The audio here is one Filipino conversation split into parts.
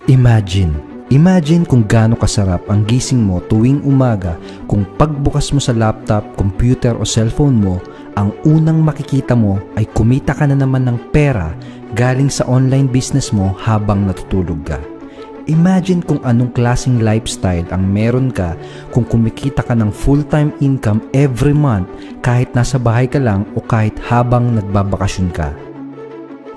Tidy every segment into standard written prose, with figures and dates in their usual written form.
Imagine kung gaano kasarap ang gising mo tuwing umaga kung pagbukas mo sa laptop, computer o cellphone mo, ang unang makikita mo ay kumita ka na naman ng pera galing sa online business mo habang natutulog ka. Imagine kung anong klaseng lifestyle ang meron ka kung kumikita ka ng full-time income every month kahit nasa bahay ka lang o kahit habang nagbabakasyon ka.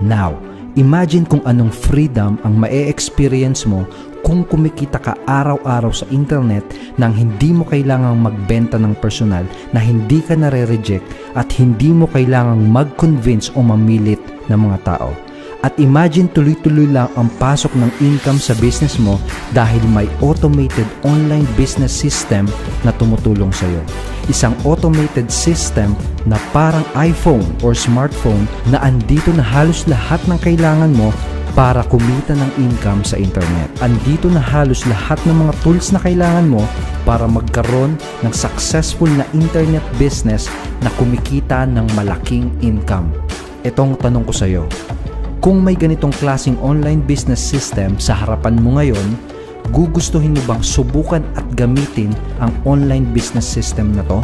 Now, imagine kung anong freedom ang ma-experience mo kung kumikita ka araw-araw sa internet nang hindi mo kailangang magbenta ng personal, na hindi ka nare-reject at hindi mo kailangang mag-convince o mamilit ng mga tao. At imagine tuloy-tuloy lang ang pasok ng income sa business mo dahil may automated online business system na tumutulong sa iyo. Isang automated system na parang iPhone or smartphone na andito na halos lahat ng kailangan mo para kumita ng income sa internet. Andito na halos lahat ng mga tools na kailangan mo para magkaroon ng successful na internet business na kumikita ng malaking income. Itong tanong ko sa iyo, kung may ganitong klaseng online business system sa harapan mo ngayon, gugustuhin mo bang subukan at gamitin ang online business system na to?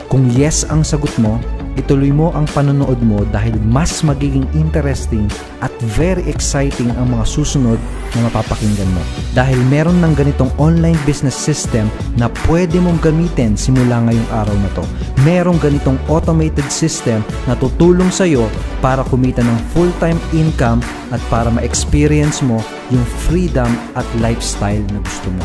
Kung yes ang sagot mo, ituloy mo ang panonood mo dahil mas magiging interesting at very exciting ang mga susunod na mapapakinggan mo. Dahil meron ng ganitong online business system na pwede mong gamitin simula ngayong araw na to. Merong ganitong automated system na tutulong sa iyo para kumita ng full-time income at para ma-experience mo yung freedom at lifestyle na gusto mo.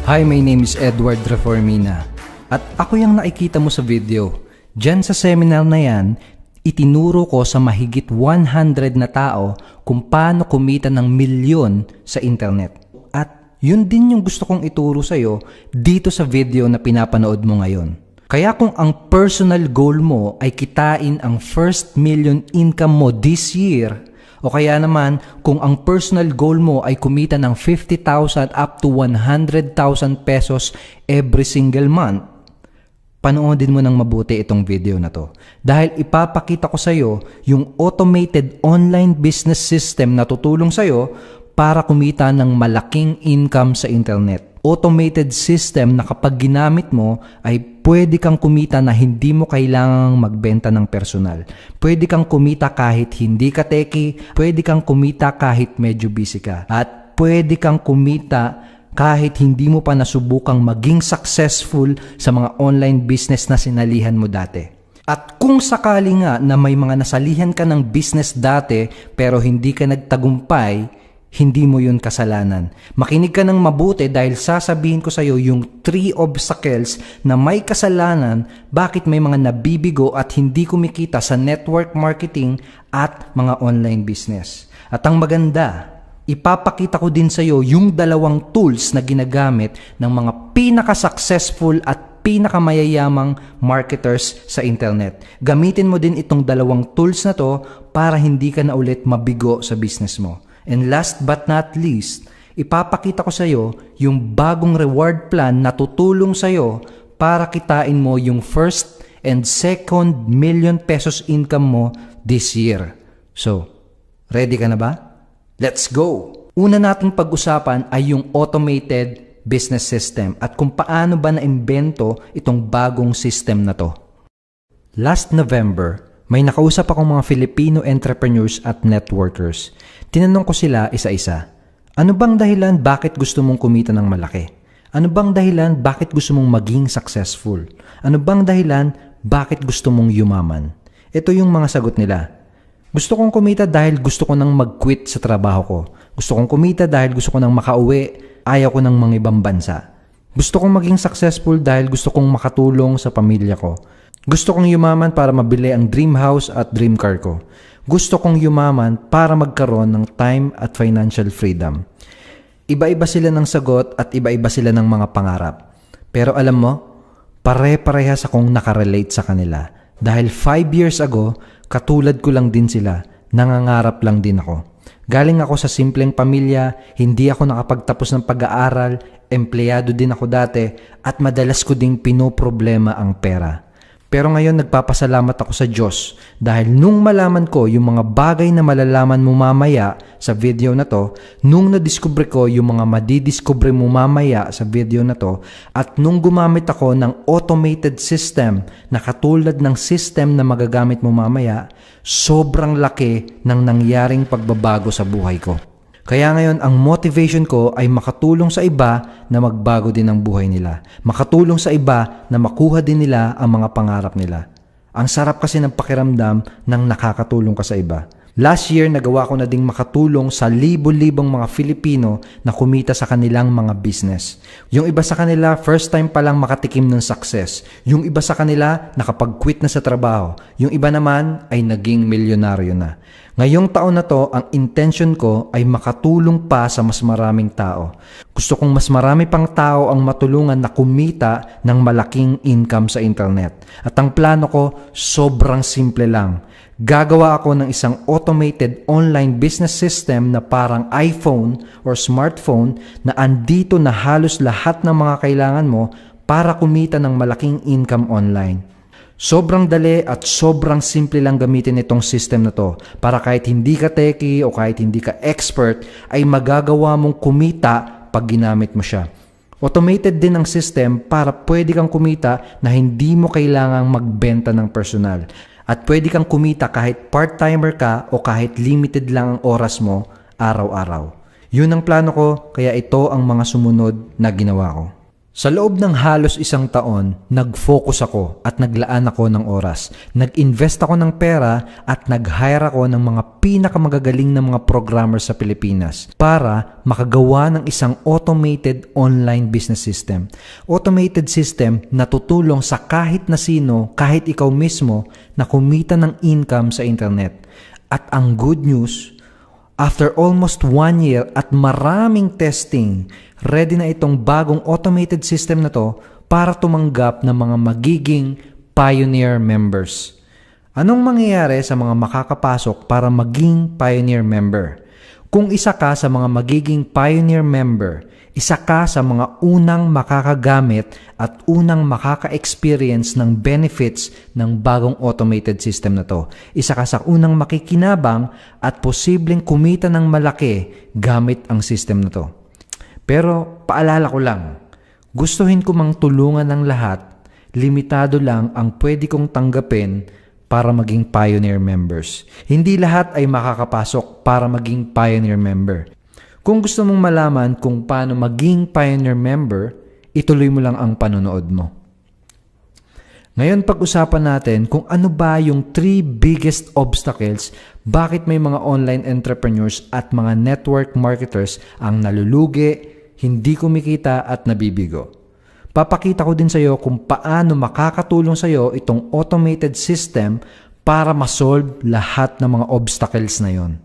Hi, my name is Edward Reformina at ako yung nakikita mo sa video. Diyan sa seminar na yan, itinuro ko sa mahigit 100 na tao kung paano kumita ng milyon sa internet. At yun din yung gusto kong ituro sa iyo dito sa video na pinapanood mo ngayon. Kaya kung ang personal goal mo ay kitain ang first million income mo this year, o kaya naman kung ang personal goal mo ay kumita ng 50,000 up to 100,000 pesos every single month, panoodin mo ng mabuti itong video na to. Dahil ipapakita ko sa iyo yung automated online business system na tutulong sa iyo para kumita ng malaking income sa internet. Automated system na kapag ginamit mo ay pwede kang kumita na hindi mo kailangang magbenta ng personal. Pwede kang kumita kahit hindi ka techie, pwede kang kumita kahit medyo busy ka. At pwede kang kumita kahit hindi mo pa nasubukang maging successful sa mga online business na sinalihan mo dati. At kung sakali nga na may mga nasalihan ka ng business dati pero hindi ka nagtagumpay, hindi mo yun kasalanan. Makinig ka ng mabuti dahil sasabihin ko sa iyo yung 3 obstacles na may kasalanan bakit may mga nabibigo at hindi kumikita sa network marketing at mga online business. At ang maganda, ipapakita ko din sa iyo yung 2 tools na ginagamit ng mga pinaka-successful at pinakamayayamang marketers sa internet. Gamitin mo din itong 2 tools na to para hindi ka na ulit mabigo sa business mo. And last but not least, ipapakita ko sa iyo yung bagong reward plan na tutulong sa iyo para kitain mo yung first and second million pesos income mo this year. So, ready ka na ba? Let's go! Una nating pag-usapan ay yung automated business system at kung paano ba naimbento itong bagong system na to. Last November, may nakausap akong mga Filipino entrepreneurs at networkers. Tinanong ko sila isa-isa, ano bang dahilan bakit gusto mong kumita ng malaki? Ano bang dahilan bakit gusto mong maging successful? Ano bang dahilan bakit gusto mong yumaman? Ito yung mga sagot nila. Gusto kong kumita dahil gusto ko nang mag-quit sa trabaho ko. Gusto kong kumita dahil gusto ko nang makauwi, ayaw ko ng mga ibang bansa. Gusto kong maging successful dahil gusto kong makatulong sa pamilya ko. Gusto kong yumaman para mabili ang dream house at dream car ko. Gusto kong yumaman para magkaroon ng time at financial freedom. Iba-iba sila ng sagot at iba-iba sila ng mga pangarap. Pero alam mo, pare-parehas akong nakarelate sa kanila. Dahil 5 years ago, katulad ko lang din sila, nangangarap lang din ako. Galing ako sa simpleng pamilya, hindi ako nakapagtapos ng pag-aaral, empleyado din ako dati, at madalas ko ding pinoproblema ang pera. Pero ngayon nagpapasalamat ako sa Diyos dahil nung malaman ko yung mga bagay na malalaman mo mamaya sa video na to, nung nadiskubre ko yung mga madidiskubre mo mamaya sa video na to, at nung gumamit ako ng automated system na katulad ng system na magagamit mo mamaya, sobrang laki ng nangyaring pagbabago sa buhay ko. Kaya ngayon, ang motivation ko ay makatulong sa iba na magbago din ang buhay nila. Makatulong sa iba na makuha din nila ang mga pangarap nila. Ang sarap kasi ng pakiramdam ng nakakatulong ka sa iba. Last year, nagawa ko na ding makatulong sa libo-libong mga Filipino na kumita sa kanilang mga business. Yung iba sa kanila, first time pa lang makatikim ng success. Yung iba sa kanila, nakapag-quit na sa trabaho. Yung iba naman ay naging milyonaryo na. Ngayong taon na to, ang intention ko ay makatulong pa sa mas maraming tao. Gusto kong mas marami pang tao ang matulungan na kumita ng malaking income sa internet. At ang plano ko, sobrang simple lang. Gagawa ako ng isang automated online business system na parang iPhone or smartphone na andito na halos lahat ng mga kailangan mo para kumita ng malaking income online. Sobrang dali at sobrang simple lang gamitin itong system na to para kahit hindi ka techie o kahit hindi ka expert ay magagawa mong kumita pag ginamit mo siya. Automated din ang system para pwede kang kumita na hindi mo kailangang magbenta ng personal. At pwede kang kumita kahit part-timer ka o kahit limited lang ang oras mo araw-araw. Yun ang plano ko, kaya ito ang mga sumunod na ginawa ko. Sa loob ng halos isang taon, nag-focus ako at naglaan ako ng oras. Nag-invest ako ng pera at nag-hire ako ng mga pinakamagagaling na mga programmer sa Pilipinas para makagawa ng isang automated online business system. Automated system na tutulong sa kahit na sino, kahit ikaw mismo, na kumita ng income sa internet. At ang good news, after almost 1 year at maraming testing, ready na itong bagong automated system na to para tumanggap ng mga magiging pioneer members. Anong mangyayari sa mga makakapasok para maging pioneer member? Kung isa ka sa mga magiging pioneer member, isa ka sa mga unang makakagamit at unang makaka-experience ng benefits ng bagong automated system na to. Isa ka sa unang makikinabang at posibleng kumita ng malaki gamit ang system na to. Pero paalala ko lang, gustuhin ko mang tulungan ng lahat, limitado lang ang pwede kong tanggapin para maging pioneer members. Hindi lahat ay makakapasok para maging pioneer member. Kung gusto mong malaman kung paano maging pioneer member, ituloy mo lang ang panonood mo. Ngayon pag-usapan natin kung ano ba yung 3 biggest obstacles bakit may mga online entrepreneurs at mga network marketers ang nalulugi, hindi kumikita at nabibigo. Papakita ko din sa iyo kung paano makakatulong sa iyo itong automated system para masolve lahat ng mga obstacles na yon.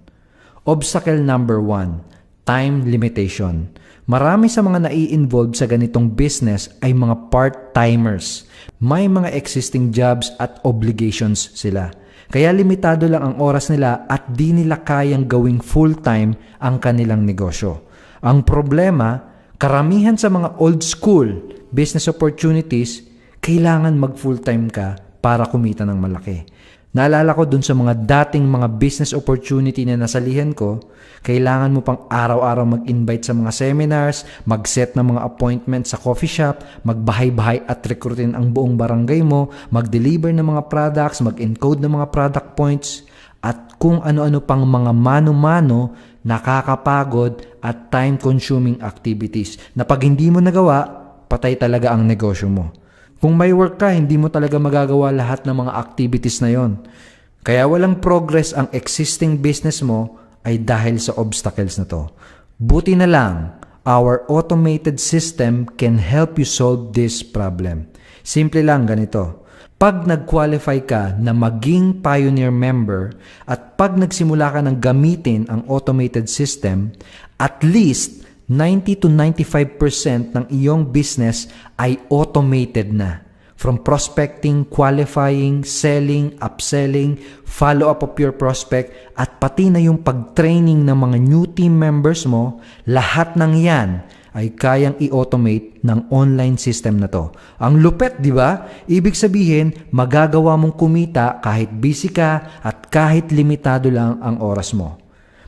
Obstacle number 1, time limitation. Marami sa mga nai-involve sa ganitong business ay mga part-timers. May mga existing jobs at obligations sila. Kaya limitado lang ang oras nila at di nila kayang gawing full-time ang kanilang negosyo. Ang problema, karamihan sa mga old school business opportunities, kailangan mag-full-time ka para kumita ng malaki. Naalala ko dun sa mga dating mga business opportunity na nasalihan ko, kailangan mo pang araw-araw mag-invite sa mga seminars, mag-set ng mga appointment sa coffee shop, magbahay-bahay at recruitin ang buong barangay mo, mag-deliver ng mga products, mag-encode ng mga product points, at kung ano-ano pang mga mano-mano, nakakapagod at time-consuming activities na pag hindi mo nagawa, patay talaga ang negosyo mo. Kung may work ka, hindi mo talaga magagawa lahat ng mga activities na yon. Kaya walang progress ang existing business mo ay dahil sa obstacles na to. Buti na lang, our automated system can help you solve this problem. Simple lang ganito. Pag nag-qualify ka na maging pioneer member at pag nagsimula ka ng gamitin ang automated system, at least 90 to 95% ng iyong business ay automated na. From prospecting, qualifying, selling, upselling, follow-up of your prospect, at pati na yung pag-training ng mga new team members mo, lahat ng yan ay kayang i-automate ng online system na to. Ang lupet, di ba? Ibig sabihin, magagawa mong kumita kahit busy ka at kahit limitado lang ang oras mo.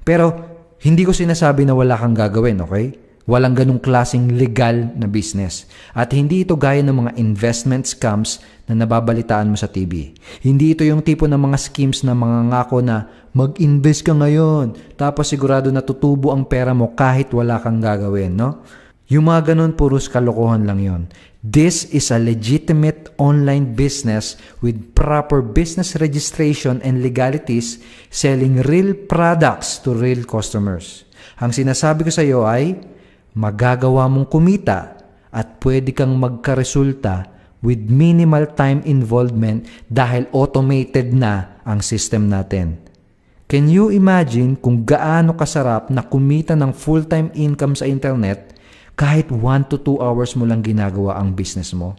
Pero, hindi ko sinasabi na wala kang gagawin, okay? Walang ganung klaseng legal na business. At hindi ito gaya ng mga investment scams na nababalitaan mo sa TV. Hindi ito yung tipo ng mga schemes na mga ngako na mag-invest ka ngayon, tapos sigurado na tutubo ang pera mo kahit wala kang gagawin, no? Yung mga ganun, puros kalokohan lang yon. This is a legitimate online business with proper business registration and legalities, selling real products to real customers. Ang sinasabi ko sa iyo ay, magagawa mong kumita at pwede kang magkaresulta with minimal time involvement dahil automated na ang system natin. Can you imagine kung gaano kasarap na kumita ng full-time income sa internet kahit 1 to 2 hours mo lang ginagawa ang business mo?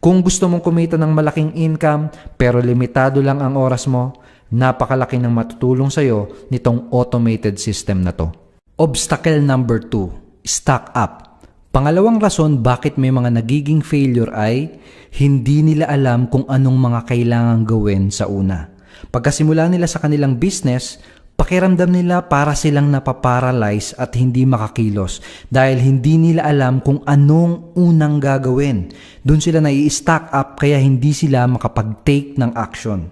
Kung gusto mong kumita ng malaking income pero limitado lang ang oras mo, napakalaki ng matutulong sa'yo nitong automated system na to. Obstacle number 2. Stock up. Pangalawang rason bakit may mga nagiging failure ay hindi nila alam kung anong mga kailangang gawin sa una. Pagkasimula nila sa kanilang business, pakiramdam nila para silang napaparalyze at hindi makakilos dahil hindi nila alam kung anong unang gagawin. Doon sila nai-stock up kaya hindi sila makapag-take ng action.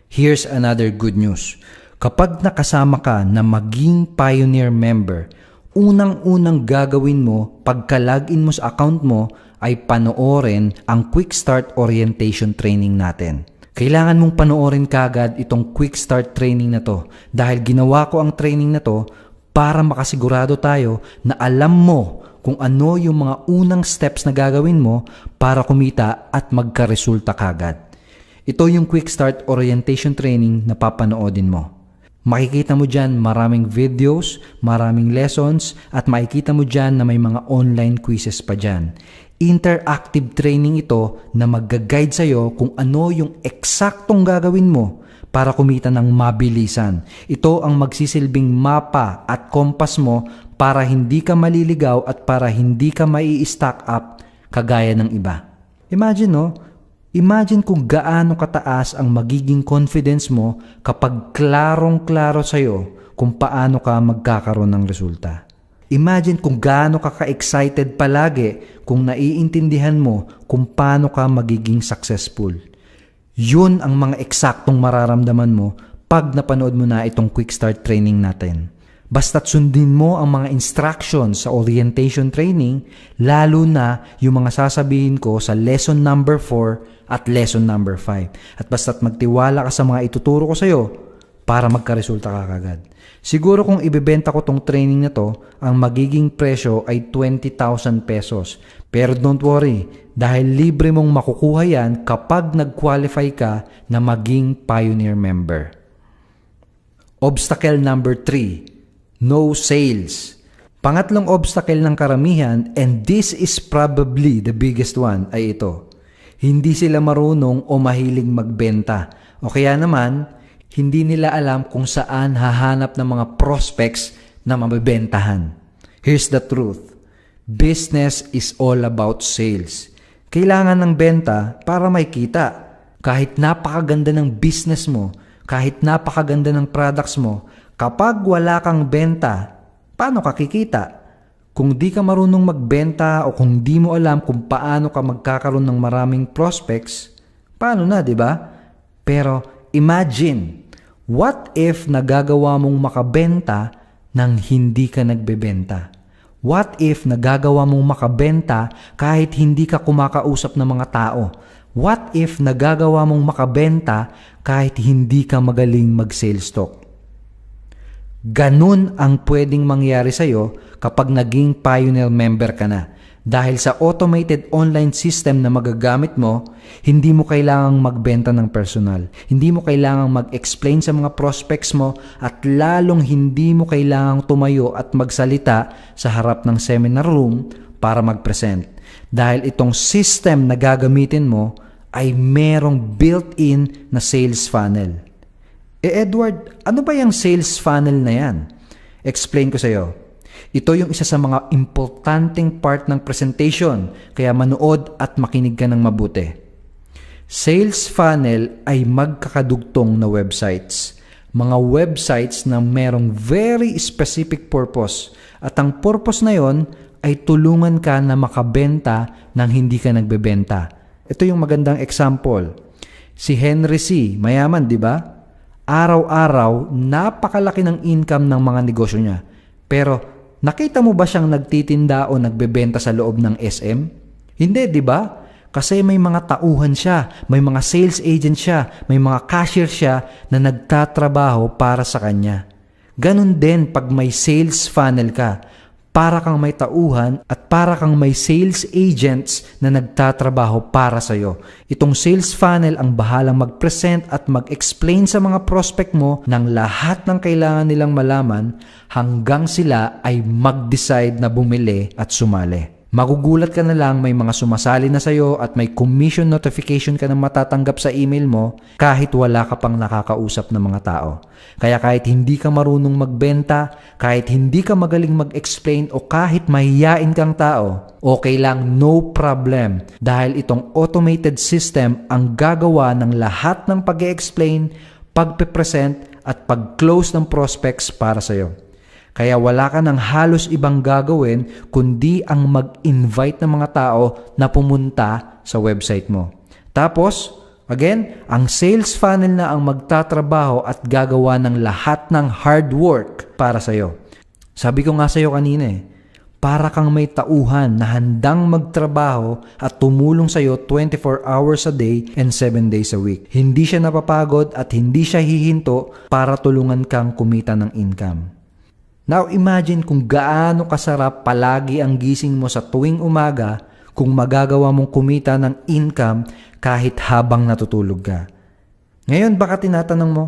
Here's another good news. Kapag nakasama ka na maging pioneer member, unang-unang gagawin mo pagka-login mo sa account mo ay panoorin ang Quick Start Orientation Training natin. Kailangan mong panoorin kagad itong Quick Start Training na to dahil ginawa ko ang training na to para makasigurado tayo na alam mo kung ano yung mga unang steps na gagawin mo para kumita at magkaresulta kagad. Ito yung Quick Start Orientation Training na papanoodin mo. Makikita mo dyan maraming videos, maraming lessons, at makikita mo dyan na may mga online quizzes pa dyan. Interactive training ito na mag-guide sa'yo kung ano yung eksaktong gagawin mo para kumita ng mabilisan. Ito ang magsisilbing mapa at kompas mo para hindi ka maliligaw at para hindi ka mai-stack up kagaya ng iba. Imagine kung gaano kataas ang magiging confidence mo kapag klarong-klaro sa'yo kung paano ka magkakaroon ng resulta. Imagine kung gaano ka ka-excited palagi kung naiintindihan mo kung paano ka magiging successful. Yun ang mga eksaktong mararamdaman mo pag napanood mo na itong Quick Start Training natin. Basta't sundin mo ang mga instructions sa orientation training, lalo na yung mga sasabihin ko sa lesson number 4 at lesson number 5. At basta't magtiwala ka sa mga ituturo ko sa'yo para magkaresulta ka kagad. Siguro kung ibebenta ko tong training na to, ang magiging presyo ay 20,000 pesos. Pero don't worry, dahil libre mong makukuha yan kapag nag-qualify ka na maging pioneer member. Obstacle number 3. No sales. Pangatlong obstacle ng karamihan, and this is probably the biggest one, ay ito. Hindi sila marunong o mahilig magbenta. O kaya naman, hindi nila alam kung saan hahanap ng mga prospects na mabibentahan. Here's the truth. Business is all about sales. Kailangan ng benta para may kita. Kahit napakaganda ng business mo, kahit napakaganda ng products mo, kapag wala kang benta, paano ka kikita? Kung di ka marunong magbenta o kung di mo alam kung paano ka magkakaroon ng maraming prospects, paano na, di ba? Pero imagine, what if nagagawa mong makabenta nang hindi ka nagbebenta? What if nagagawa mong makabenta kahit hindi ka kumakausap ng mga tao? What if nagagawa mong makabenta kahit hindi ka magaling mag-sales talk? Ganun ang pwedeng mangyari sa'yo kapag naging pioneer member ka na. Dahil sa automated online system na magagamit mo, hindi mo kailangang magbenta ng personal. Hindi mo kailangang mag-explain sa mga prospects mo at lalong hindi mo kailangang tumayo at magsalita sa harap ng seminar room para mag-present. Dahil itong system na gagamitin mo ay merong built-in na sales funnel. Edward, ano ba yung sales funnel na yan? Explain ko sa iyo. Ito yung isa sa mga importanteng part ng presentation, kaya manood at makinig ka ng mabuti. Sales funnel ay magkakadugtong na websites. Mga websites na merong very specific purpose. At ang purpose na yon ay tulungan ka na makabenta nang hindi ka nagbebenta. Ito yung magandang example. Si Henry C., mayaman, di ba? Araw-araw, napakalaki ng income ng mga negosyo niya. Pero, nakita mo ba siyang nagtitinda o nagbebenta sa loob ng SM? Hindi, di ba? Kasi may mga tauhan siya, may mga sales agent siya, may mga cashier siya na nagtatrabaho para sa kanya. Ganon din pag may sales funnel ka. Para kang may tauhan at para kang may sales agents na nagtatrabaho para sa'yo. Itong sales funnel ang bahalang mag-present at mag-explain sa mga prospect mo ng lahat ng kailangan nilang malaman hanggang sila ay mag-decide na bumili at sumali. Magugulat ka na lang may mga sumasali na sa'yo at may commission notification ka na matatanggap sa email mo kahit wala ka pang nakakausap ng mga tao. Kaya kahit hindi ka marunong magbenta, kahit hindi ka magaling mag-explain o kahit mahiyain kang tao, okay lang, no problem. Dahil itong automated system ang gagawa ng lahat ng pag-explain, pagpe-present at pag-close ng prospects para sa'yo. Kaya wala ka ng halos ibang gagawin kundi ang mag-invite ng mga tao na pumunta sa website mo. Tapos, again, ang sales funnel na ang magtatrabaho at gagawa ng lahat ng hard work para sa'yo. Sabi ko nga sa'yo kanina para kang may tauhan na handang magtrabaho at tumulong sa'yo 24 hours a day and 7 days a week. Hindi siya napapagod at hindi siya hihinto para tulungan kang kumita ng income. Now imagine kung gaano kasarap palagi ang gising mo sa tuwing umaga kung magagawa mong kumita ng income kahit habang natutulog ka. Ngayon baka tinatanong mo,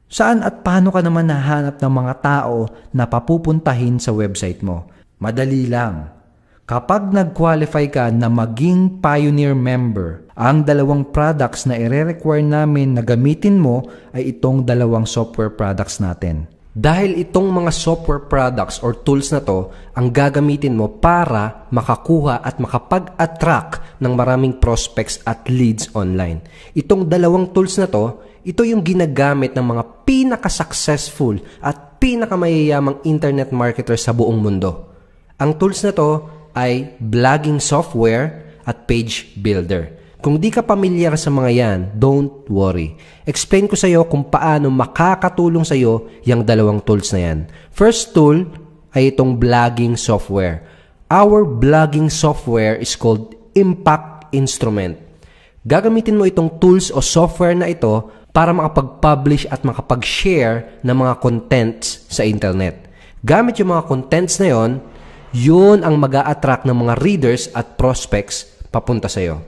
saan at paano ka naman nahanap ng mga tao na papupuntahin sa website mo? Madali lang. Kapag nag-qualify ka na maging Pioneer member, ang dalawang products na ire-require namin na gamitin mo ay itong dalawang software products natin. Dahil itong mga software products or tools na to ang gagamitin mo para makakuha at makapag-attract ng maraming prospects at leads online. Itong dalawang tools na to, ito yung ginagamit ng mga pinaka-successful at pinakamayayamang internet marketers sa buong mundo. Ang tools na to ay blogging software at page builder. Kung di ka pamilyar sa mga yan, don't worry. Explain ko sa iyo kung paano makakatulong sa iyo yung dalawang tools na yan. First tool ay itong blogging software. Our blogging software is called Impact Instrument. Gagamitin mo itong tools o software na ito para makapag-publish at makapag-share ng mga contents sa internet. Gamit yung mga contents na yon, yun ang mag-a-attract ng mga readers at prospects papunta sa iyo.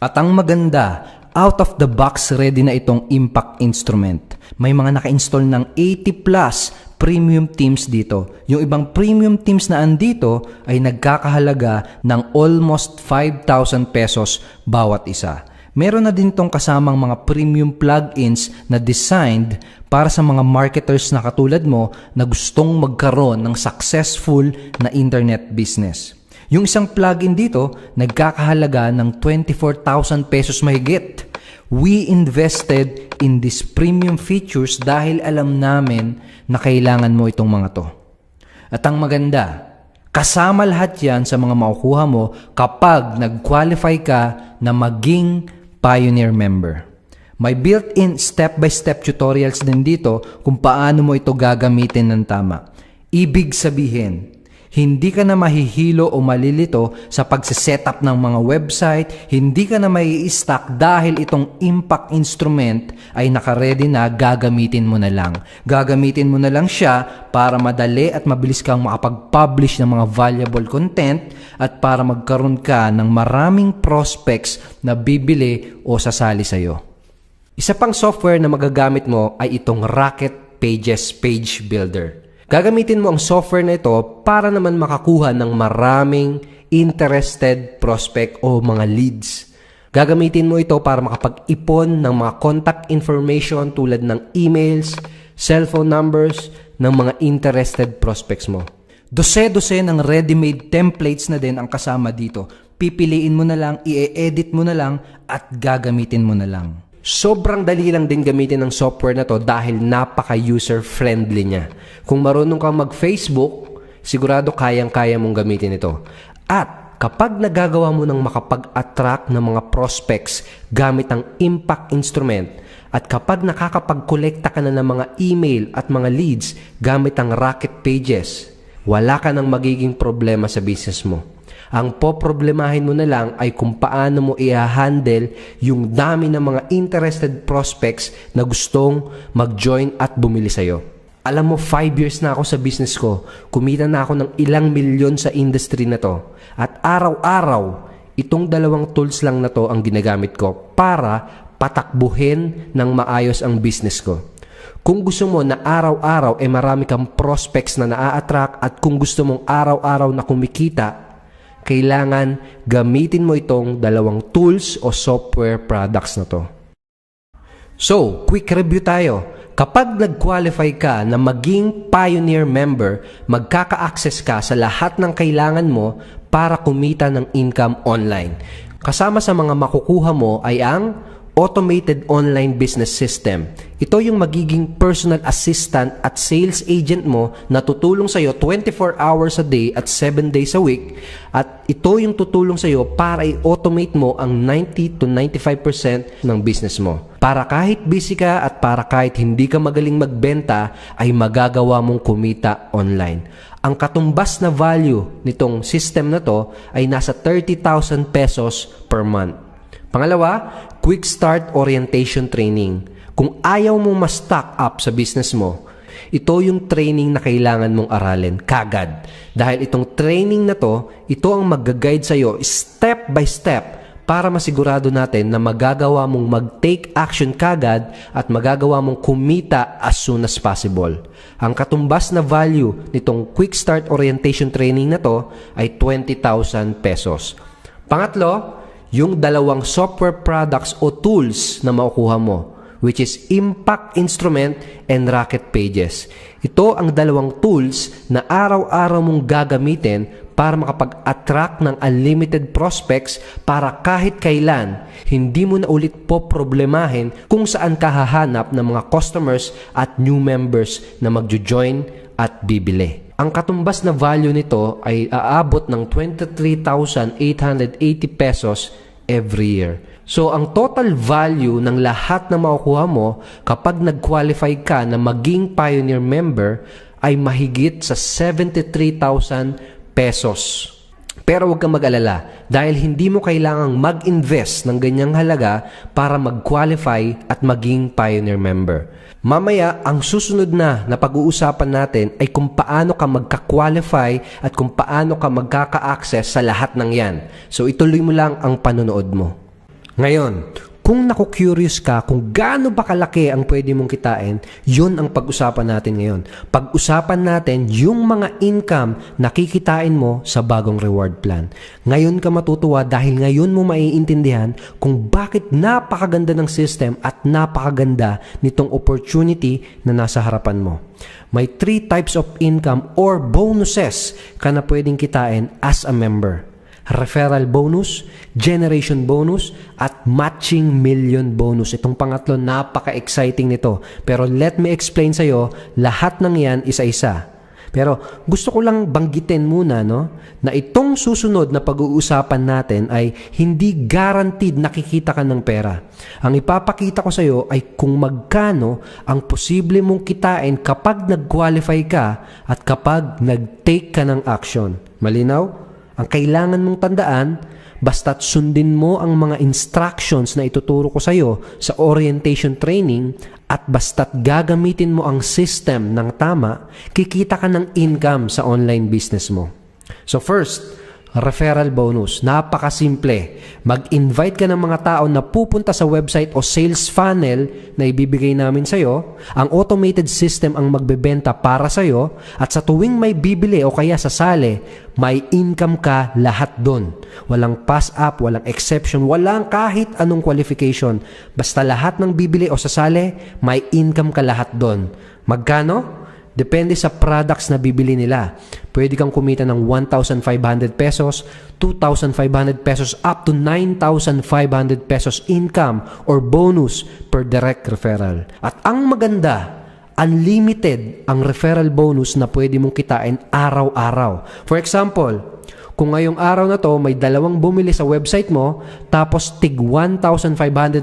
At ang maganda, out of the box ready na itong Impact Instrument. May mga naka-install ng 80 plus premium teams dito. Yung ibang premium teams na andito ay nagkakahalaga ng almost 5,000 pesos bawat isa. Meron na din tong kasamang mga premium plugins na designed para sa mga marketers na katulad mo na gustong magkaroon ng successful na internet business. Yung isang plugin dito, nagkakahalaga ng 24,000 pesos mahigit. We invested in these premium features dahil alam namin na kailangan mo itong mga to. At ang maganda, kasama lahat yan sa mga makukuha mo kapag nag-qualify ka na maging Pioneer member. May built-in step-by-step tutorials din dito kung paano mo ito gagamitin ng tama. Ibig sabihin, hindi ka na mahihilo o malilito sa pagsisetup ng mga website, hindi ka na mai-stuck dahil itong Impact Instrument ay nakaredy na, gagamitin mo na lang. Gagamitin mo na lang siya para madali at mabilis kang makapag-publish ng mga valuable content at para magkaroon ka ng maraming prospects na bibili o sasali sa'yo. Isa pang software na magagamit mo ay itong Rocket Pages Page Builder. Gagamitin mo ang software na ito para naman makakuha ng maraming interested prospect o mga leads. Gagamitin mo ito para makapag-ipon ng mga contact information tulad ng emails, cellphone numbers ng mga interested prospects mo. Dose-dose ng ready-made templates na din ang kasama dito. Pipiliin mo na lang, i-edit mo na lang, at gagamitin mo na lang. Sobrang dali lang din gamitin ng software na to dahil napaka-user-friendly niya. Kung marunong kang mag-Facebook, sigurado kayang-kaya mong gamitin ito. At kapag nagagawa mo ng makapag-attract ng mga prospects gamit ang impact instrument, at kapag nakakapag-kolekta ka na ng mga email at mga leads gamit ang Rocket Pages, wala ka nang magiging problema sa business mo. Ang poproblemahin mo na lang ay kung paano mo i-handle yung dami ng mga interested prospects na gustong mag-join at bumili sa'yo. Alam mo, 5 years na ako sa business ko. Kumita na ako ng ilang milyon sa industry na to. At araw-araw, itong dalawang tools lang na to ang ginagamit ko para patakbuhin ng maayos ang business ko. Kung gusto mo na araw-araw marami kang prospects na naa-attract at kung gusto mong araw-araw na kumikita, kailangan gamitin mo itong dalawang tools o software products na to. So, quick review tayo. Kapag nag-qualify ka na maging Pioneer member, magkaka-access ka sa lahat ng kailangan mo para kumita ng income online. Kasama sa mga makukuha mo ay ang Automated Online Business System. Ito yung magiging personal assistant at sales agent mo na tutulong sa'yo 24 hours a day at 7 days a week. At ito yung tutulong sa'yo para i-automate mo ang 90 to 95% ng business mo. Para kahit busy ka at para kahit hindi ka magaling magbenta, ay magagawa mong kumita online. Ang katumbas na value nitong system na to ay nasa 30,000 pesos per month. Pangalawa, quick start orientation training. Kung ayaw mo ma-stock up sa business mo, ito yung training na kailangan mong aralin kagad. Dahil itong training na to, ito ang mag-guide sa'yo step by step para masigurado natin na magagawa mong mag-take action kagad at magagawa mong kumita as soon as possible. Ang katumbas na value nitong quick start orientation training na to ay 20,000 pesos. Pangatlo, yung dalawang software products o tools na makukuha mo, which is Impact Instrument and Rocket Pages. Ito ang dalawang tools na araw-araw mong gagamitin para makapag-attract ng unlimited prospects para kahit kailan, hindi mo na ulit poproblemahin kung saan ka hahanap ng mga customers at new members na magjo-join at bibili. Ang katumbas na value nito ay aabot ng 23,880 pesos every year. So, ang total value ng lahat na makukuha mo kapag nag-qualify ka na maging Pioneer member ay mahigit sa 73,000 pesos. Pero huwag kang mag-alala dahil hindi mo kailangang mag-invest ng ganyang halaga para mag-qualify at maging Pioneer member. Mamaya, ang susunod na pag-uusapan natin ay kung paano ka magka-qualify at kung paano ka magkaka-access sa lahat ng yan. So, ituloy mo lang ang panonood mo. Ngayon, kung naku-curious ka kung gaano ba kalaki ang pwede mong kitain, yun ang pag-usapan natin ngayon. Pag-usapan natin yung mga income na kikitain mo sa bagong reward plan. Ngayon ka matutuwa dahil ngayon mo maiintindihan kung bakit napakaganda ng system at napakaganda nitong opportunity na nasa harapan mo. May 3 types of income or bonuses ka na pwedeng kitain as a member. Referral bonus, generation bonus, at matching million bonus. Itong pangatlo, napaka-exciting nito. Pero let me explain sa'yo, lahat ng yan isa-isa. Pero gusto ko lang banggitin muna na itong susunod na pag-uusapan natin ay hindi guaranteed nakikita ka ng pera. Ang ipapakita ko sa'yo ay kung magkano ang posible mong kitain kapag nag-qualify ka at kapag nag-take ka ng action. Malinaw? Ang kailangan mong tandaan, basta't sundin mo ang mga instructions na ituturo ko sa iyo sa orientation training at basta't gagamitin mo ang system ng tama, kikita ka ng income sa online business mo. So first, referral bonus. Napakasimple. Mag-invite ka ng mga tao na pupunta sa website o sales funnel na ibibigay namin sa'yo. Ang automated system ang magbebenta para sa'yo. At sa tuwing may bibili o kaya sasali, may income ka lahat doon. Walang pass-up, walang exception, walang kahit anong qualification. Basta lahat ng bibili o sasali, may income ka lahat doon. Magkano? Depende sa products na bibili nila. Pwede kang kumita ng 1,500 pesos, 2,500 pesos, up to 9,500 pesos income or bonus per direct referral. At ang maganda, unlimited ang referral bonus na pwede mong kitain araw-araw. For example, kung ngayong araw na to may 2 bumili sa website mo, tapos tig 1,500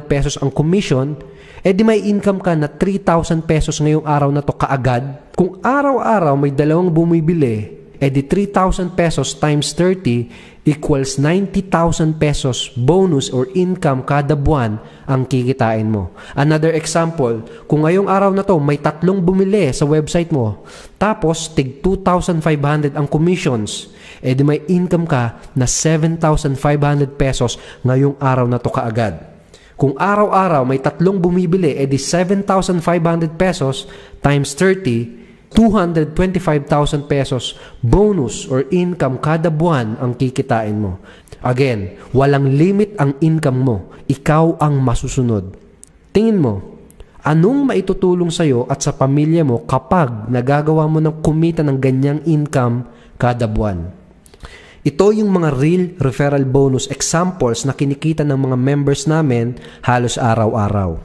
pesos ang commission, di may income ka na 3,000 pesos ngayong araw na to kaagad. Kung araw-araw may 2 bumibili, di 3,000 pesos times 30 equals 90,000 pesos bonus or income kada buwan ang kikitain mo. Another example, kung ngayong araw na to may 3 bumili sa website mo, tapos tig 2,500 ang commissions, di may income ka na 7,500 pesos ngayong araw na to kaagad. Kung araw-araw may 3 bumibili, di 7,500 pesos times 30, 225,000 pesos bonus or income kada buwan ang kikitain mo. Again, walang limit ang income mo. Ikaw ang masusunod. Tingin mo, anong maitutulong sa'yo at sa pamilya mo kapag nagagawa mo ng kumita ng ganyang income kada buwan? Ito yung mga real referral bonus examples na kinikita ng mga members namin halos araw-araw.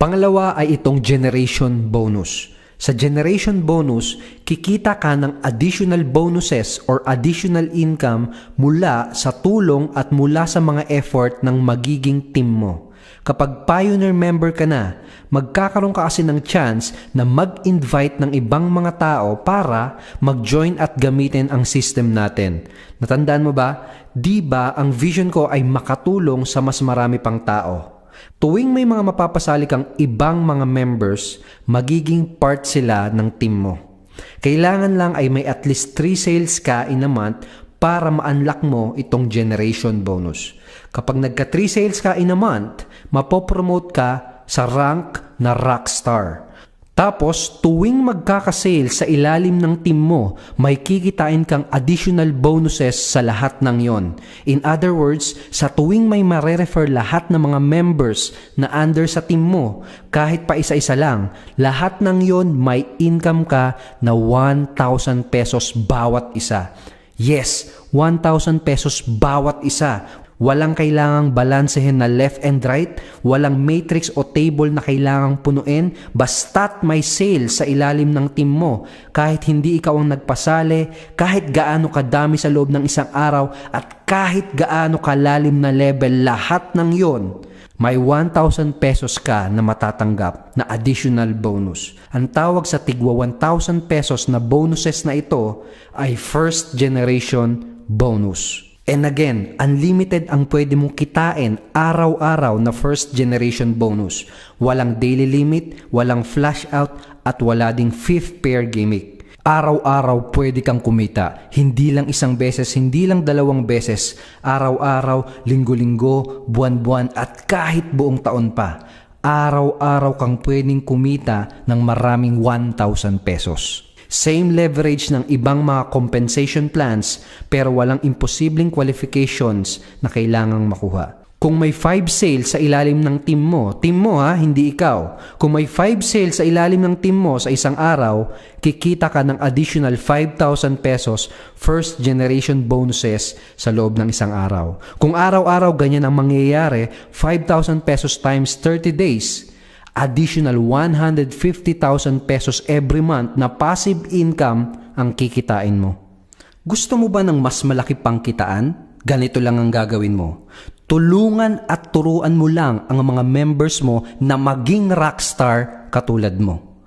Pangalawa ay itong generation bonus. Sa generation bonus, kikita ka ng additional bonuses or additional income mula sa tulong at mula sa mga effort ng magiging team mo. Kapag pioneer member ka na, magkakaroon ka kasi ng chance na mag-invite ng ibang mga tao para mag-join at gamitin ang system natin. Natandaan mo ba? Di ba ang vision ko ay makatulong sa mas marami pang tao? Tuwing may mga mapapasali kang ibang mga members, magiging part sila ng team mo. Kailangan lang ay may at least 3 sales ka in a month para ma-unlock mo itong generation bonus. Kapag nagka 3 sales ka in a month, mapopromote ka sa rank na rockstar. Tapos, tuwing magkakasale sa ilalim ng team mo, may kikitain kang additional bonuses sa lahat ng yon. In other words, sa tuwing may mare-refer lahat ng mga members na under sa team mo, kahit pa isa-isa lang, lahat ng yon may income ka na 1,000 pesos bawat isa. Yes, 1,000 pesos bawat isa. Walang kailangang balansehin na left and right, walang matrix o table na kailangang punuin, basta't may sale sa ilalim ng team mo. Kahit hindi ikaw ang nagpasali, kahit gaano kadami sa loob ng isang araw, at kahit gaano kalalim na level, lahat ng yon, may 1,000 pesos ka na matatanggap na additional bonus. Ang tawag sa tigwa 1,000 pesos na bonuses na ito ay first generation bonus. And again, unlimited ang pwede mong kitain araw-araw na first generation bonus. Walang daily limit, walang flash out, at wala ding 5th pair gimmick. Araw-araw pwede kang kumita. Hindi lang isang beses, hindi lang 2 beses. Araw-araw, linggo-linggo, buwan-buwan, at kahit buong taon pa. Araw-araw kang pwedeng kumita ng maraming 1,000 pesos. Same leverage ng ibang mga compensation plans pero walang imposibleng qualifications na kailangang makuha. Kung may 5 sales sa ilalim ng team mo ha, hindi ikaw. Kung may 5 sales sa ilalim ng team mo sa isang araw, kikita ka ng additional 5,000 pesos first generation bonuses sa loob ng isang araw. Kung araw-araw ganyan ang mangyayari, 5,000 pesos times 30 days, additional 150,000 pesos every month na passive income ang kikitain mo. Gusto mo ba ng mas malaki pang kitaan? Ganito lang ang gagawin mo. Tulungan at turuan mo lang ang mga members mo na maging rockstar katulad mo.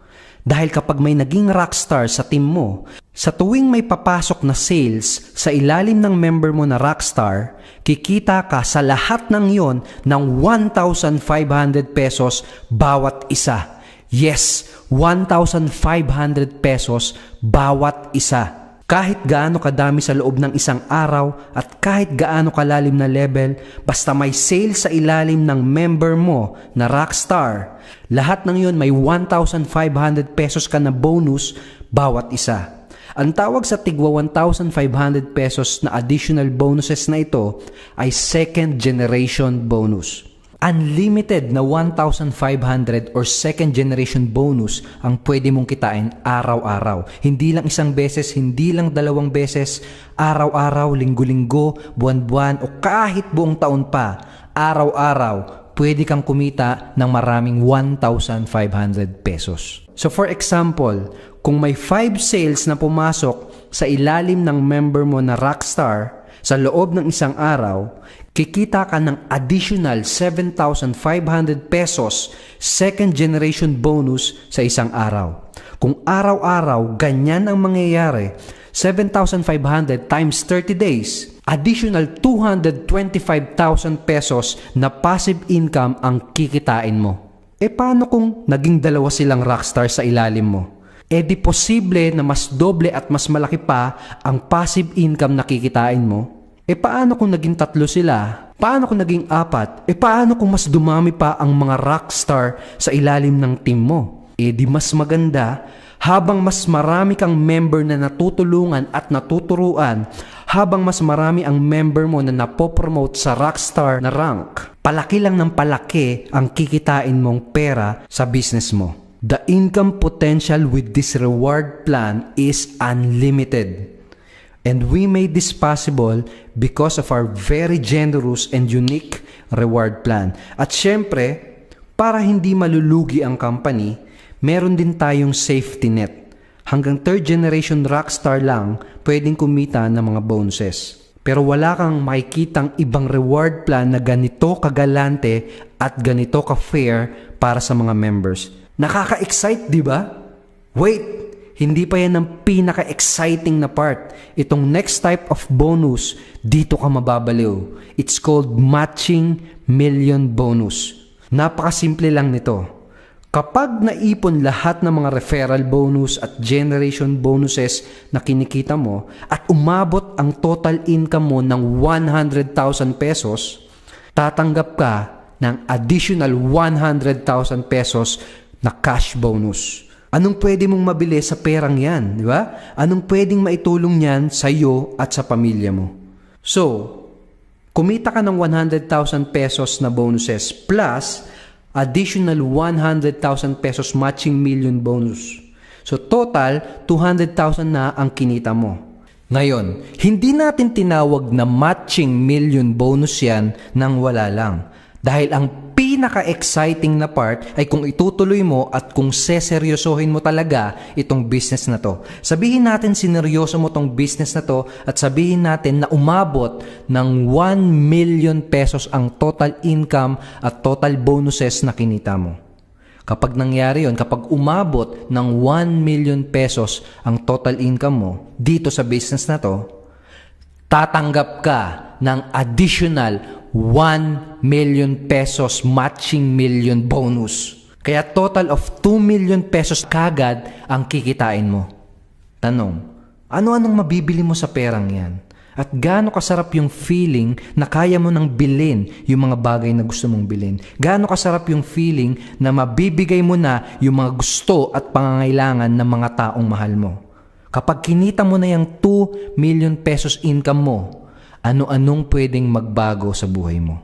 Dahil kapag may naging rockstar sa team mo, sa tuwing may papasok na sales sa ilalim ng member mo na rockstar, kikita ka sa lahat ng yon ng 1,500 pesos bawat isa. Yes, 1,500 pesos bawat isa. Kahit gaano kadami sa loob ng isang araw at kahit gaano kalalim na level, basta may sale sa ilalim ng member mo na Rockstar, lahat ng yun may 1,500 pesos ka na bonus bawat isa. Ang tawag sa tigwa 1,500 pesos na additional bonuses na ito ay second generation bonus. Unlimited na 1,500 or second generation bonus ang pwede mong kitain araw-araw. Hindi lang isang beses, hindi lang dalawang beses, araw-araw, linggo-linggo, buwan-buwan o kahit buong taon pa. Araw-araw, pwede kang kumita ng maraming 1,500 pesos. So for example, kung may 5 sales na pumasok sa ilalim ng member mo na Rockstar sa loob ng isang araw, kikita ka ng additional 7,500 pesos second generation bonus sa isang araw. Kung araw-araw ganyan ang mangyayari, 7,500 times 30 days, additional 225,000 pesos na passive income ang kikitain mo. E paano kung naging dalawa silang Rockstar sa ilalim mo? E di posible na mas doble at mas malaki pa ang passive income na kikitain mo? E paano kung naging 3 sila? Paano kung naging 4? E paano kung mas dumami pa ang mga Rockstar sa ilalim ng team mo? E di mas maganda habang mas marami kang member na natutulungan at natuturuan, habang mas marami ang member mo na napopromote sa Rockstar na rank, palaki lang ng palaki ang kikitain mong pera sa business mo. The income potential with this reward plan is unlimited. And we made this possible because of our very generous and unique reward plan. At syempre, para hindi malulugi ang company, meron din tayong safety net. Hanggang 3rd generation Rockstar lang pwedeng kumita ng mga bonuses. Pero wala kang makikitang ibang reward plan na ganito kagalante at ganito ka-fair para sa mga members. Nakaka-excite, di ba? Wait! Hindi pa yan ang pinaka-exciting na part. Itong next type of bonus, dito ka mababaliw. It's called matching million bonus. Napakasimple lang nito. Kapag naipon lahat ng mga referral bonus at generation bonuses na kinikita mo at umabot ang total income mo ng 100,000 pesos, tatanggap ka ng additional 100,000 pesos na cash bonus. Anong pwede mong mabili sa perang yan, di ba? Anong pwedeng maitulong yan sa iyo at sa pamilya mo? So, kumita ka ng 100,000 pesos na bonuses plus additional 100,000 pesos matching million bonus. So, total, 200,000 na ang kinita mo. Ngayon, hindi natin tinawag na matching million bonus yan nang wala lang. Dahil ang pinaka-exciting na part ay kung itutuloy mo at kung seseryosohin mo talaga itong business na to. Sabihin natin sineryoso mo tong business na to at sabihin natin na umabot ng 1 million pesos ang total income at total bonuses na kinita mo. Kapag nangyari yon, kapag umabot ng 1 million pesos ang total income mo dito sa business na to, tatanggap ka ng additional 1 million pesos matching million bonus. Kaya total of 2 million pesos kagad ang kikitain mo. Tanong, ano-anong mabibili mo sa perang yan? At gaano kasarap yung feeling na kaya mo nang bilhin yung mga bagay na gusto mong bilhin? Gaano kasarap yung feeling na mabibigay mo na yung mga gusto at pangangailangan ng mga taong mahal mo? Kapag kinita mo na yung 2 million pesos income mo, ano-anong pwedeng magbago sa buhay mo?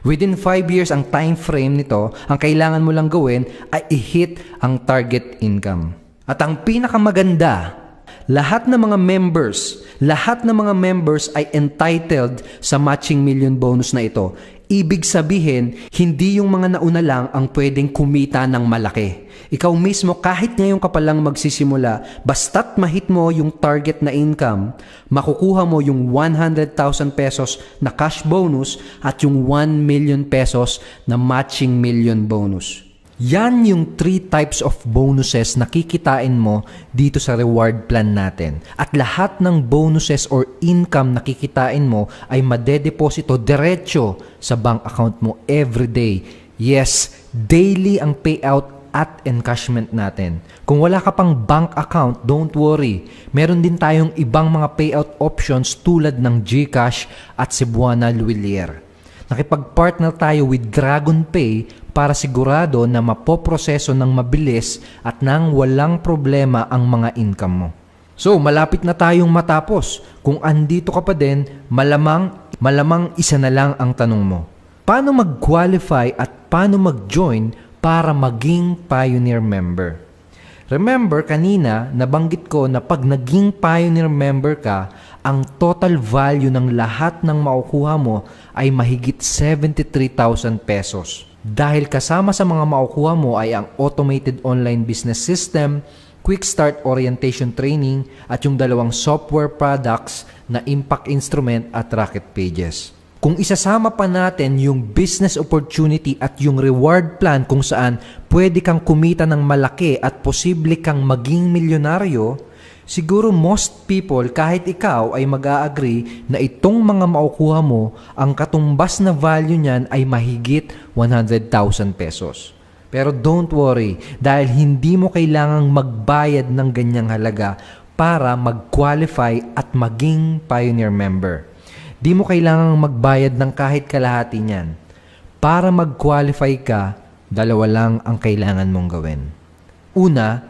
Within 5 years, ang time frame nito, ang kailangan mo lang gawin ay i-hit ang target income. At ang pinakamaganda, lahat ng mga members ay entitled sa matching million bonus na ito. Ibig sabihin, hindi yung mga nauna lang ang pwedeng kumita ng malaki. Ikaw mismo, kahit ngayon ka pa lang magsisimula, basta't mahit mo yung target na income, makukuha mo yung 100,000 pesos na cash bonus at yung 1 million pesos na matching million bonus. Yan yung 3 types of bonuses na kikitain mo dito sa reward plan natin. At lahat ng bonuses or income na kikitain mo ay madedeposito diretso sa bank account mo every day. Yes, daily ang payout at encashment natin. Kung wala ka pang bank account, don't worry. Meron din tayong ibang mga payout options tulad ng GCash at Cebuana Luwilier. Nakipag-partner tayo with Dragon Pay para sigurado na mapoproseso ng mabilis at nang walang problema ang mga income mo. So, malapit na tayong matapos. Kung andito ka pa din, malamang isa na lang ang tanong mo. Paano mag-qualify at paano mag-join para maging Pioneer member? Remember, kanina, nabanggit ko na pag naging Pioneer member ka, ang total value ng lahat ng makukuha mo ay mahigit 73,000 pesos. Dahil kasama sa mga makukuha mo ay ang Automated Online Business System, Quick Start Orientation Training at yung 2 software products na Impact Instrument at Rocket Pages. Kung isasama pa natin yung business opportunity at yung reward plan kung saan pwede kang kumita ng malaki at posible kang maging milyonaryo, siguro most people, kahit ikaw, ay mag-a-agree na itong mga makukuha mo, ang katumbas na value niyan ay mahigit 100,000 pesos. Pero don't worry, dahil hindi mo kailangang magbayad ng ganyang halaga para mag-qualify at maging Pioneer member. Di mo kailangang magbayad ng kahit kalahati niyan. Para mag-qualify ka, 2 lang ang kailangan mong gawin. Una,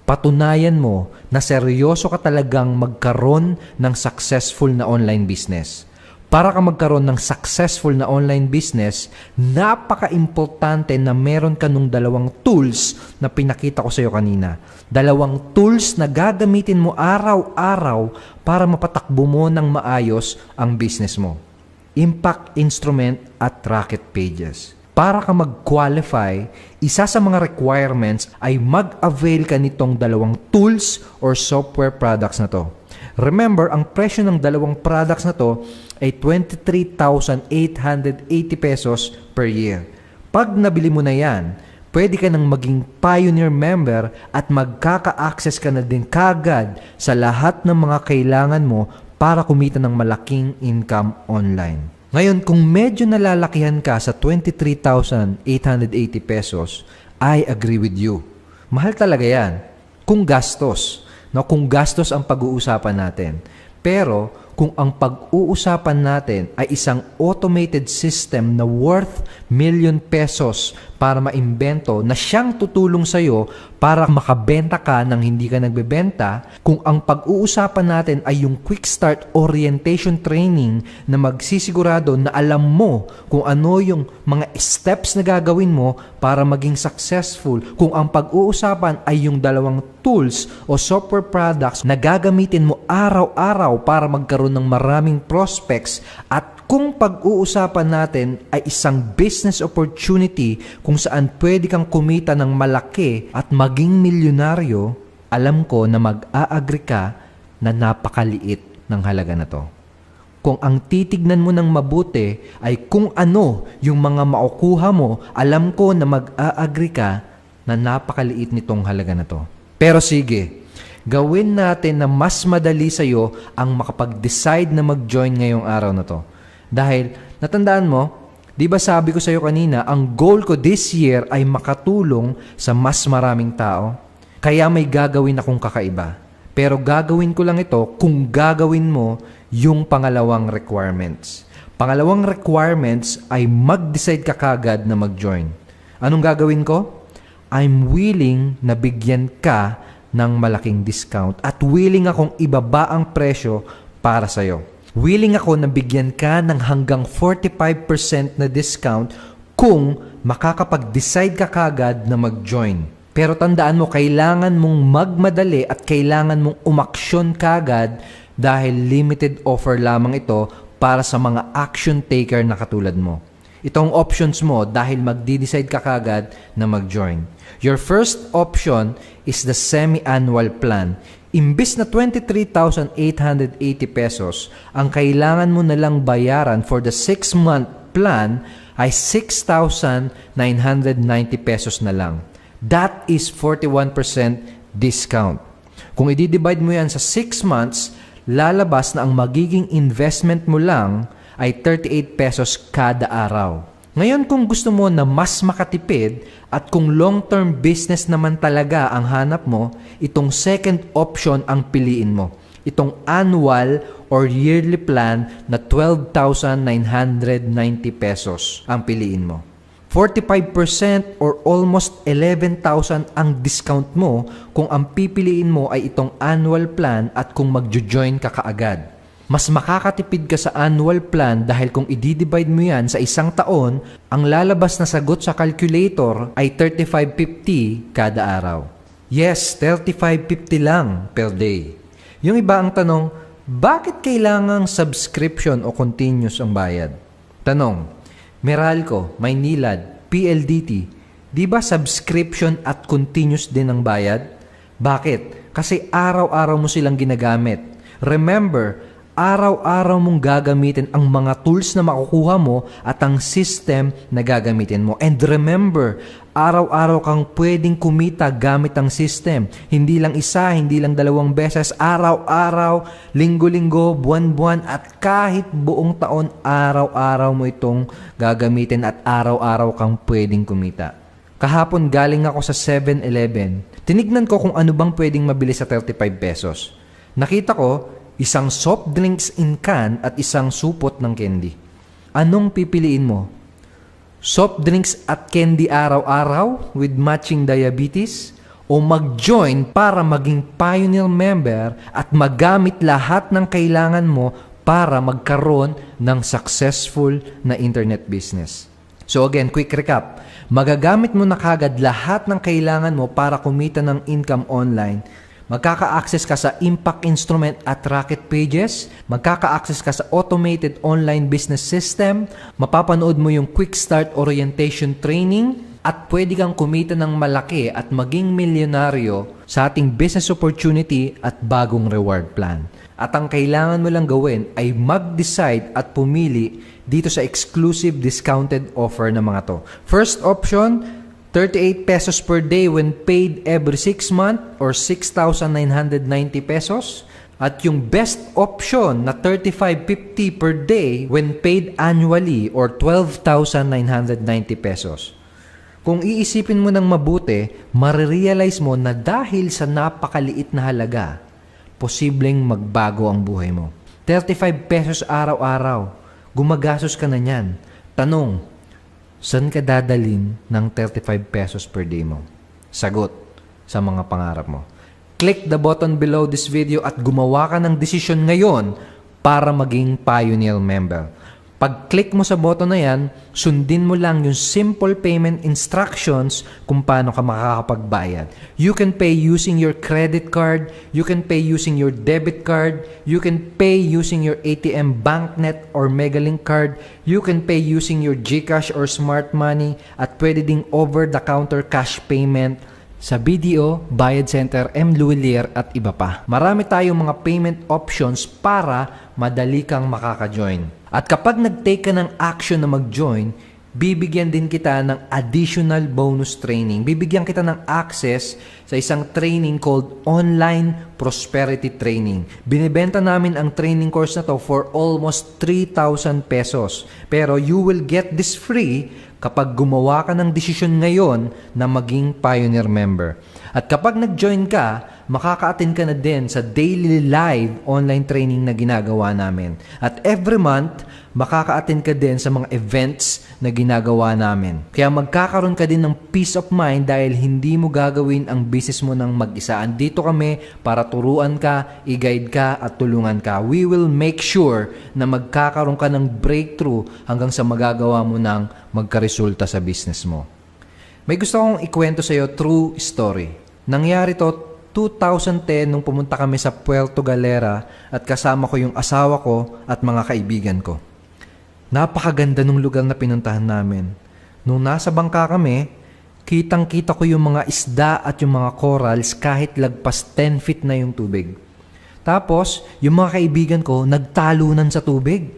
patunayan mo na seryoso ka talagang magkaroon ng successful na online business. Para ka magkaroon ng successful na online business, napaka-importante na meron ka nung 2 tools na pinakita ko sa iyo kanina. 2 tools na gagamitin mo araw-araw para mapatakbo mo ng maayos ang business mo. Impact Instrument at Rocket Pages. Para ka mag-qualify, isa sa mga requirements ay mag-avail ka nitong 2 tools or software products na to. Remember, ang presyo ng 2 products na to ay 23,880 pesos per year. Pag nabili mo na yan, pwede ka nang maging Pioneer member at magkaka-access ka na din kagad sa lahat ng mga kailangan mo para kumita ng malaking income online. Ngayon, kung medyo nalalakihan ka sa 23,880 pesos, I agree with you. Mahal talaga yan. Kung gastos. No, kung gastos ang pag-uusapan natin. Pero, kung ang pag-uusapan natin ay isang automated system na worth million pesos para maimbento na siyang tutulong sa iyo para makabenta ka nang hindi ka nagbebenta, kung ang pag-uusapan natin ay yung Quick Start Orientation Training na magsisigurado na alam mo kung ano yung mga steps na gagawin mo para maging successful, kung ang pag-uusapan ay yung 2 tools o software products na gagamitin mo araw-araw para magkaroon ng maraming prospects, at kung pag-uusapan natin ay isang business opportunity kung saan pwede kang kumita ng malaki at maging milyonaryo, alam ko na mag-a-agree ka na napakaliit ng halaga na to. Kung ang titignan mo ng mabuti ay kung ano yung mga makukuha mo, alam ko na mag-a-agree ka na napakaliit nitong halaga na to. Pero sige, gawin natin na mas madali sa iyo ang makapag-decide na mag-join ngayong araw na to. Dahil, natandaan mo, di ba sabi ko sa iyo kanina, ang goal ko this year ay makatulong sa mas maraming tao. Kaya may gagawin akong kakaiba. Pero gagawin ko lang ito kung gagawin mo yung pangalawang requirements. Pangalawang requirements ay mag-decide ka kagad na mag-join. Anong gagawin ko? I'm willing na bigyan ka ng malaking discount at willing akong ibaba ang presyo para sa iyo. Willing ako na bigyan ka ng hanggang 45% na discount kung makakapag-decide ka kagad na mag-join. Pero tandaan mo, kailangan mong magmadali at kailangan mong umaksyon kagad dahil limited offer lamang ito para sa mga action taker na katulad mo. Itong options mo dahil magdi-decide ka kagad na mag-join. Your first option is the semi-annual plan. Imbis na 23,880 pesos, ang kailangan mo na lang bayaran for the 6-month plan ay 6,990 pesos na lang. That is 41% discount. Kung i-divide mo yan sa 6 months, lalabas na ang magiging investment mo lang ay 38 pesos kada araw. Ngayon kung gusto mo na mas makatipid at kung long-term business naman talaga ang hanap mo, itong second option ang piliin mo. Itong annual or yearly plan na 12,990 pesos ang piliin mo. 45% or almost 11,000 ang discount mo kung ang pipiliin mo ay itong annual plan at kung magjo-join ka kaagad. Mas makakatipid ka sa annual plan dahil kung i-divide mo yan sa isang taon, ang lalabas na sagot sa calculator ay 35.50 kada araw. Yes, 35.50 lang per day. Yung iba ang tanong, bakit kailangang subscription o continuous ang bayad? Tanong, Meralco, Maynilad, PLDT, di ba subscription at continuous din ang bayad? Bakit? Kasi araw-araw mo silang ginagamit. Remember, araw-araw mong gagamitin ang mga tools na makukuha mo at ang system na gagamitin mo. And remember, araw-araw kang pwedeng kumita gamit ang system. Hindi lang isa, hindi lang dalawang beses, araw-araw, linggo-linggo, buwan-buwan, at kahit buong taon, araw-araw mo itong gagamitin at araw-araw kang pwedeng kumita. Kahapon galing ako sa 7-Eleven. Tinignan ko kung ano bang pwedeng mabili sa 35 pesos. Nakita ko, isang soft drinks in can at isang supot ng candy. Anong pipiliin mo? Soft drinks at candy araw-araw with matching diabetes? O mag-join para maging pioneer member at magamit lahat ng kailangan mo para magkaroon ng successful na internet business? So again, quick recap. Magagamit mo na kagad lahat ng kailangan mo para kumita ng income online. Magkaka-access ka sa Impact Instrument at Rocket Pages, magkaka-access ka sa Automated Online Business System, mapapanood mo yung Quick Start Orientation Training, at pwede kang kumita ng malaki at maging milyonaryo sa ating business opportunity at bagong reward plan. At ang kailangan mo lang gawin ay mag-decide at pumili dito sa exclusive discounted offer na mga to. First option, 38 pesos per day when paid every 6 months or 6,990 pesos. At yung best option na 35.50 per day when paid annually or 12,990 pesos. Kung iisipin mo ng mabuti, marirealize mo na dahil sa napakaliit na halaga, posibleng magbago ang buhay mo. 35 pesos araw-araw, gumagastos ka na niyan. Tanong, saan ka dadalin ng 35 pesos per day mo? Sagot, sa mga pangarap mo. Click the button below this video at gumawa ka ng desisyon ngayon para maging pioneer member. Pag-click mo sa button na yan, sundin mo lang yung simple payment instructions kung paano ka makakapagbayad. You can pay using your credit card, you can pay using your debit card, you can pay using your ATM BankNet or Megalink card, you can pay using your GCash or Smart Money, at pwede ding over-the-counter cash payment sa BDO, Bayad Center, M. Luwilier at iba pa. Marami tayong mga payment options para madali kang makaka-join. At kapag nag-take ka ng action na mag-join, bibigyan din kita ng additional bonus training. Bibigyan kita ng access sa isang training called Online Prosperity Training. Binibenta namin ang training course na to for almost 3,000 pesos. Pero you will get this free kapag gumawa ka ng desisyon ngayon na maging pioneer member. At kapag nag-join ka, makaka-attend ka na din sa daily live online training na ginagawa namin. At every month, makaka-attend ka din sa mga events na ginagawa namin. Kaya magkakaroon ka din ng peace of mind dahil hindi mo gagawin ang business mo ng mag-isa. Andito kami para turuan ka, i-guide ka at tulungan ka. We will make sure na magkakaroon ka ng breakthrough hanggang sa magagawa mo ng magkaresulta sa business mo. May gusto kong ikwento sa iyo true story. Nangyari to 2010 nung pumunta kami sa Puerto Galera at kasama ko yung asawa ko at mga kaibigan ko. Napakaganda nung lugar na pinuntahan namin. Nung nasa bangka kami, kitang-kita ko yung mga isda at yung mga corals kahit lagpas 10 feet na yung tubig. Tapos, yung mga kaibigan ko nagtalunan sa tubig.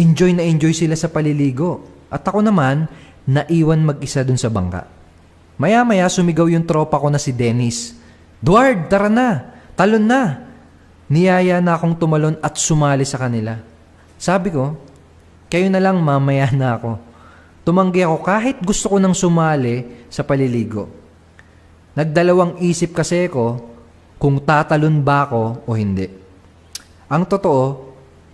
Enjoy na enjoy sila sa paliligo. At ako naman, naiwan mag-isa dun sa bangka. Maya-maya sumigaw yung tropa ko na si Dennis. "Duard, tara na! Talon na!" Niyaya na akong tumalon at sumali sa kanila. Sabi ko, "Kayo na lang, mamaya na ako." Tumanggi ako kahit gusto ko nang sumali sa paliligo. Nagdalawang isip kasi ako kung tatalon ba ako o hindi. Ang totoo,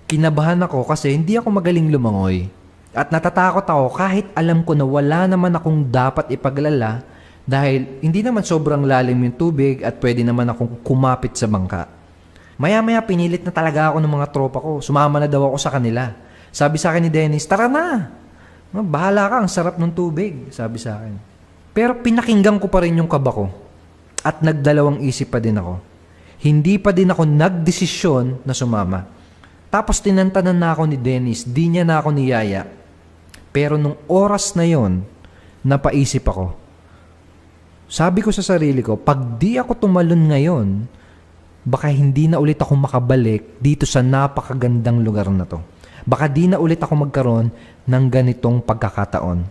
kinabahan ako kasi hindi ako magaling lumangoy. At natatakot ako kahit alam ko na wala naman akong dapat ipaglala dahil hindi naman sobrang lalim yung tubig at pwede naman akong kumapit sa bangka. Maya-maya pinilit na talaga ako ng mga tropa ko. Sumama na daw ako sa kanila. Sabi sa akin ni Dennis, tara na! Bahala ka, ang sarap ng tubig, sabi sa akin. Pero pinakinggan ko pa rin yung kaba ko. At nagdalawang isip pa din ako. Hindi pa din ako nagdesisyon na sumama. Tapos tinantanan na ako ni Dennis, di niya na ako niyaya. Pero nung oras na yon, napaisip ako. Sabi ko sa sarili ko, pag di ako tumalon ngayon, baka hindi na ulit ako makabalik dito sa napakagandang lugar na to. Baka di na ulit ako magkaroon ng ganitong pagkakataon.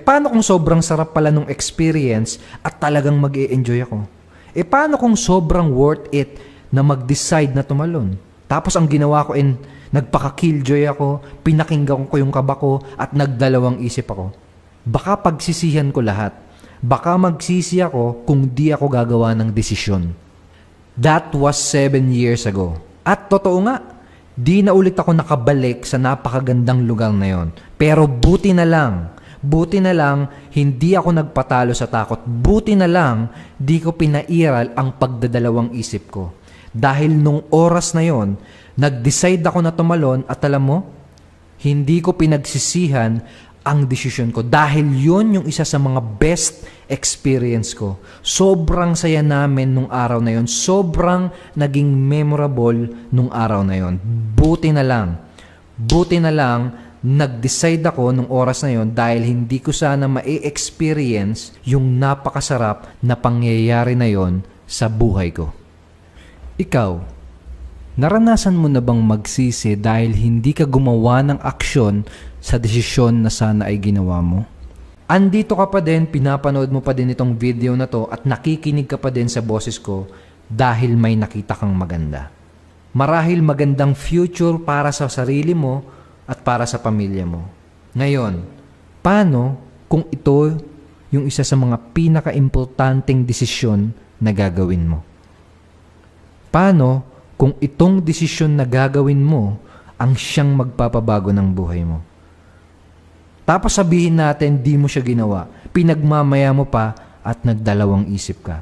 Paano kung sobrang sarap pala nung experience at talagang mag-e-enjoy ako? Paano kung sobrang worth it na mag-decide na tumalon? Tapos ang ginawa ko nagpaka-killjoy ako, pinakinggan ko yung kaba ko at nagdalawang isip ako. Baka pagsisihan ko lahat. Baka magsisi ako kung di ako gagawa ng desisyon. That was 7 years ago. At totoo nga, di na ulit ako nakabalik sa napakagandang lugar na yon. Pero buti na lang, hindi ako nagpatalo sa takot. Buti na lang, di ko pinairal ang pagdadalawang isip ko. Dahil nung oras na yon, nag-decide ako na tumalon at alam mo, hindi ko pinagsisihan ang desisyon ko. Dahil yon yung isa sa mga best experience ko. Sobrang saya namin nung araw na yon. Sobrang naging memorable nung araw na yon. Buti na lang, nag-decide ako nung oras na yon dahil hindi ko sana ma-experience yung napakasarap na pangyayari na yon sa buhay ko. Ikaw, naranasan mo na bang magsisi dahil hindi ka gumawa ng aksyon sa desisyon na sana ay ginawa mo? Andito ka pa din, pinapanood mo pa din itong video na to at nakikinig ka pa din sa boses ko dahil may nakita kang maganda. Marahil magandang future para sa sarili mo at para sa pamilya mo. Ngayon, paano kung ito yung isa sa mga pinaka-importanteng desisyon na gagawin mo? Paano kung itong desisyon na gagawin mo ang siyang magpapabago ng buhay mo? Tapos sabihin natin, di mo siya ginawa. Pinagmamaya mo pa at nagdalawang isip ka.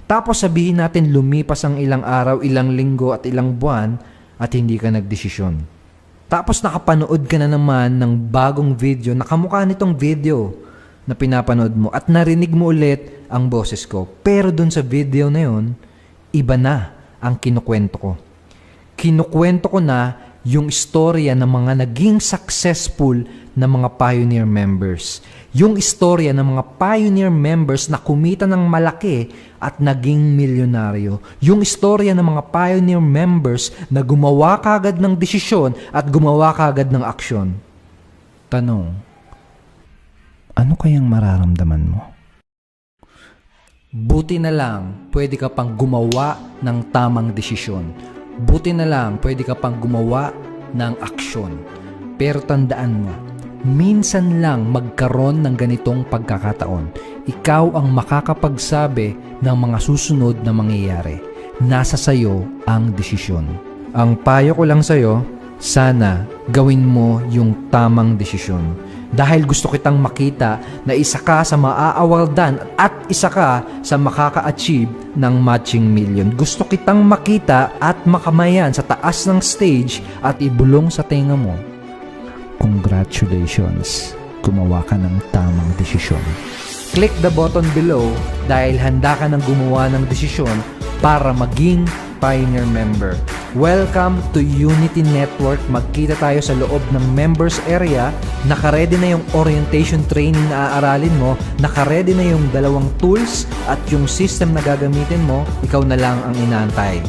Tapos sabihin natin, lumipas ang ilang araw, ilang linggo at ilang buwan at hindi ka nagdesisyon. Tapos nakapanood ka na naman ng bagong video, nakamukha nitong video na pinapanood mo at narinig mo ulit ang boses ko. Pero dun sa video na yun, iba na ang kinukwento ko. Kinukwento ko na yung istorya ng mga naging successful na mga pioneer members. Yung istorya ng mga pioneer members na kumita ng malaki at naging milyonaryo. Yung istorya ng mga pioneer members na gumawa kagad ng desisyon at gumawa kagad ng aksyon. Tanong, ano kayang mararamdaman mo? Buti na lang, pwede ka pang gumawa ng tamang desisyon. Buti na lang, pwede ka pang gumawa ng aksyon. Pero tandaan mo, minsan lang magkaroon ng ganitong pagkakataon. Ikaw ang makakapagsabi ng mga susunod na mangyayari. Nasa sayo ang desisyon. Ang payo ko lang sayo, sana gawin mo yung tamang desisyon. Dahil gusto kitang makita na isa ka sa maaawaldan at isa ka sa makaka-achieve ng matching million. Gusto kitang makita at makamayan sa taas ng stage at ibulong sa tenga mo. Congratulations! Gumawa ka ng tamang desisyon. Click the button below dahil handa ka ng gumawa ng desisyon para maging Pioneer member. Welcome to Unity Network. Magkita tayo sa loob ng members area. Nakaredy na yung orientation training na aaralin mo. Nakaredy na yung 2 tools at yung system na gagamitin mo. Ikaw na lang ang inaantay.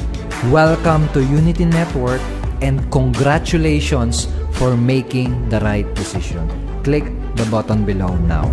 Welcome to Unity Network and congratulations for making the right decision. Click the button below now.